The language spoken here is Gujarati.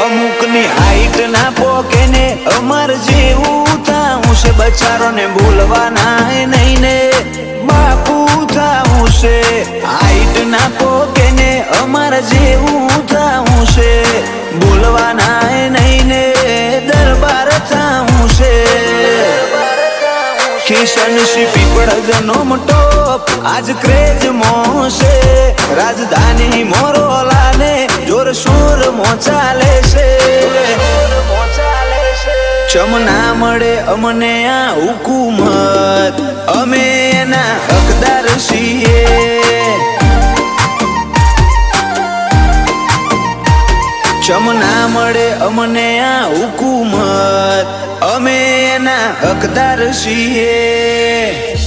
અમુકની હાઈટ ના પોકે ને અમર જેવું થાવું છે, બચારો ને બોલવાના નહીં ને બાપુ થાવું છે. હાઈટ ના પોકે ને અમર જેવું થાવું છે, બોલવાના નહીં ને દરબાર થાવું છે. કિશન પીપળ જનો ટોપ આજ ક્રેજ મોશે, રાજધાની મોરોલા ને જોરશોર મો ચાલે છે. ચમ ના મળે અમને આ હુકુમત, અમે એના હકદાર છીએ. ચમ ના મળે અમને આ હુકુમત, અમે એના હકદાર છીએ.